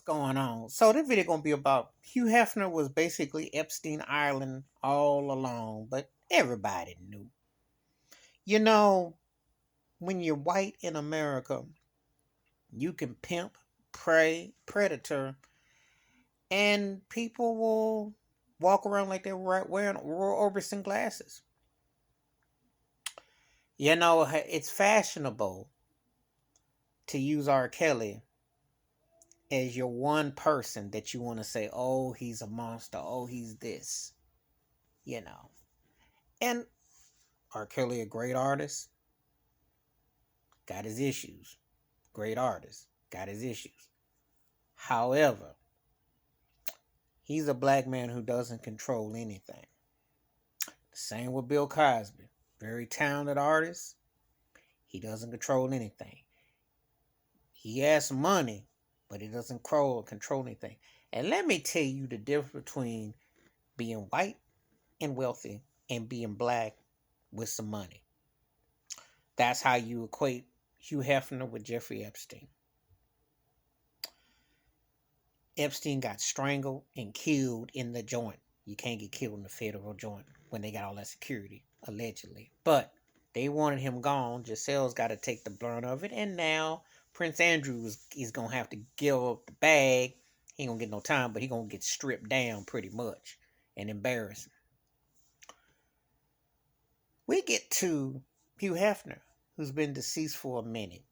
going on? So this video gonna be about Hugh Hefner was basically Epstein Island all along, but everybody knew. You know, when you're white in America, you can pimp, prey, predator, and people will walk around like they're wearing Royal Orbison glasses. You know, it's fashionable to use R. Kelly as your one person that you want to say, oh, he's a monster, oh, he's this, you know. And R. Kelly, a great artist, got his issues. Great artist, got his issues. However, he's a black man who doesn't control anything. Same with Bill Cosby. Very talented artist. He doesn't control anything. He has money, but he doesn't control anything. And let me tell you the difference between being white and wealthy and being black with some money. That's how you equate Hugh Hefner with Jeffrey Epstein. Epstein got strangled and killed in the joint. You can't get killed in the federal joint when they got all that security, allegedly. But they wanted him gone. Giselle's got to take the brunt of it. And now Prince Andrew is going to have to give up the bag. He ain't going to get no time, but he going to get stripped down pretty much and embarrassed. We get to Hugh Hefner, who's been deceased for a minute.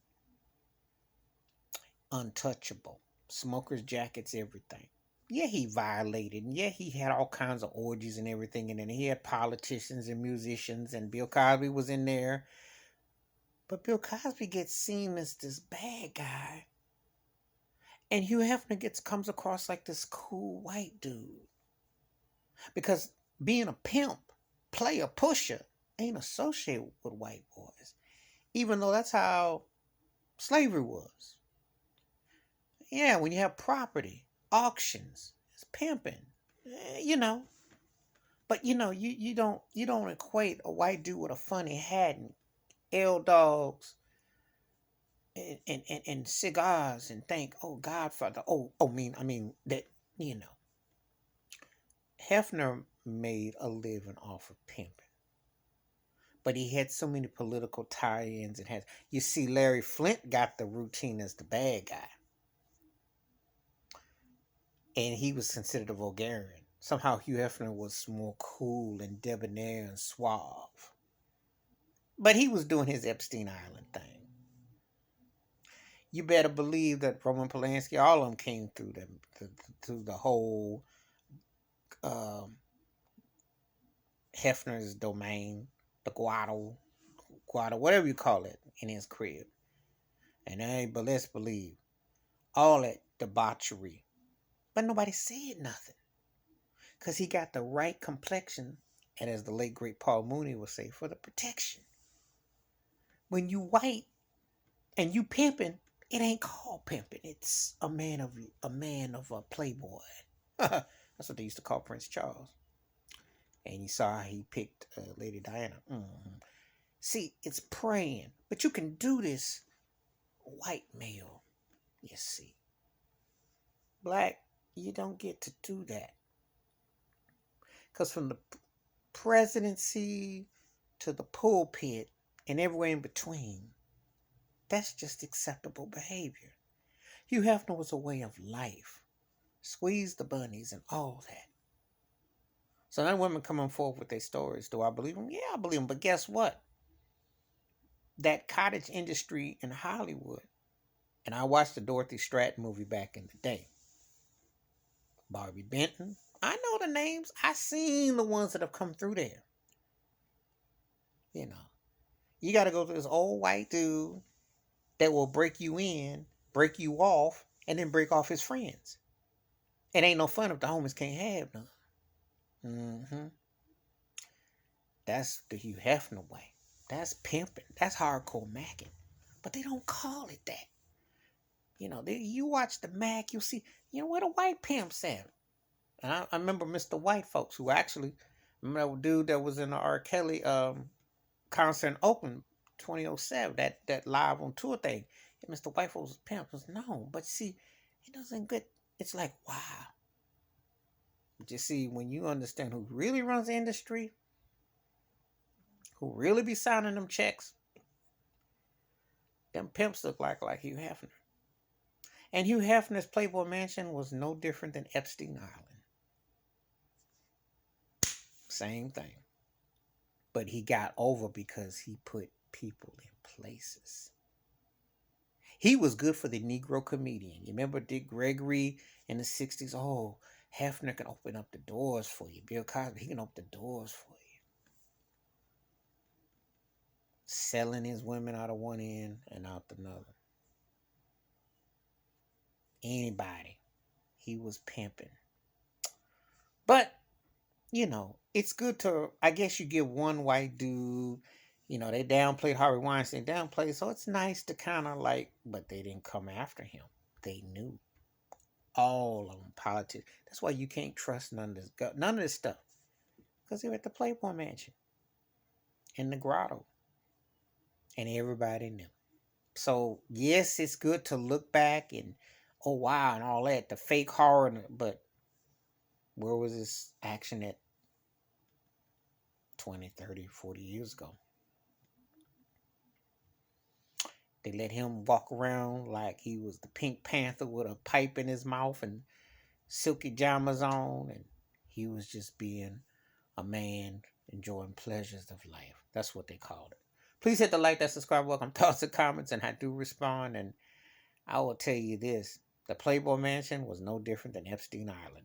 Untouchable. Smokers, jackets, everything. Yeah, he violated. And yeah, he had all kinds of orgies and everything. And then he had politicians and musicians. And Bill Cosby was in there. But Bill Cosby gets seen as this bad guy. And Hugh Hefner comes across like this cool white dude. Because being a pimp, player, pusher, ain't associated with white boys. Even though that's how slavery was. Yeah, when you have property, auctions, it's pimping, you know. But you know, you don't equate a white dude with a funny hat and L dogs and cigars and think, oh, Godfather. I mean that, you know. Hefner made a living off of pimping. But he had so many political tie-ins and has, you see, Larry Flint got the routine as the bad guy. And he was considered a vulgarian. Somehow Hugh Hefner was more cool and debonair and suave. But he was doing his Epstein Island thing. You better believe that Roman Polanski, all of them came through through the whole Hefner's domain, the Guado, whatever you call it, in his crib. But let's believe all that debauchery. But nobody said nothing. Because he got the right complexion, and as the late great Paul Mooney would say, for the protection. When you white and you pimping, it ain't called pimping. It's a man of a playboy. That's what they used to call Prince Charles. And you saw how he picked Lady Diana. Mm-hmm. See, it's praying. But you can do this white male, you see. Black, you don't get to do that. Because from the presidency to the pulpit and everywhere in between, that's just acceptable behavior. Hugh Hefner was a way of life. Squeeze the bunnies and all that. So now women coming forward with their stories. Do I believe them? Yeah, I believe them. But guess what? That cottage industry in Hollywood, and I watched the Dorothy Stratton movie back in the day. Barbie Benton. I know the names. I seen the ones that have come through there. You know. You got to go to this old white dude that will break you in, break you off, and then break off his friends. It ain't no fun if the homies can't have none. Mm-hmm. That's the Hugh Hefner way. That's pimping. That's hardcore macking. But they don't call it that. You know, you watch the Mac, you'll see, you know, where the white pimps at. And I remember Mr. White folks who actually, remember that dude that was in the R. Kelly concert in Oakland 2007, that live on tour thing. And Mr. White folks was pimp. Was no, but see, it doesn't get It's like, wow. But you see, when you understand who really runs the industry, who really be signing them checks, them pimps look like Hugh Hefner. And Hugh Hefner's Playboy Mansion was no different than Epstein Island. Same thing. But he got over because he put people in places. He was good for the Negro comedian. You remember Dick Gregory in the 60s? Oh, Hefner can open up the doors for you. Bill Cosby, he can open the doors for you. Selling his women out of one end and out the other. Anybody. He was pimping. But, it's good to, I guess you give one white dude, they downplayed Harvey Weinstein, downplayed, so it's nice to kind of but they didn't come after him. They knew. All of them, politics. That's why you can't trust none of this stuff. Because they were at the Playboy Mansion. In the grotto. And everybody knew. So, yes, it's good to look back and, oh, wow, and all that. The fake horror. But where was this action at 20, 30, 40 years ago? They let him walk around like he was the Pink Panther with a pipe in his mouth and silky jammers on. And he was just being a man enjoying pleasures of life. That's what they called it. Please hit the like, that subscribe, welcome thoughts and comments, and I do respond. And I will tell you this. The Playboy Mansion was no different than Epstein Island.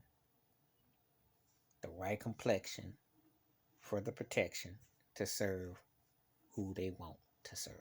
The right complexion for the protection to serve who they want to serve.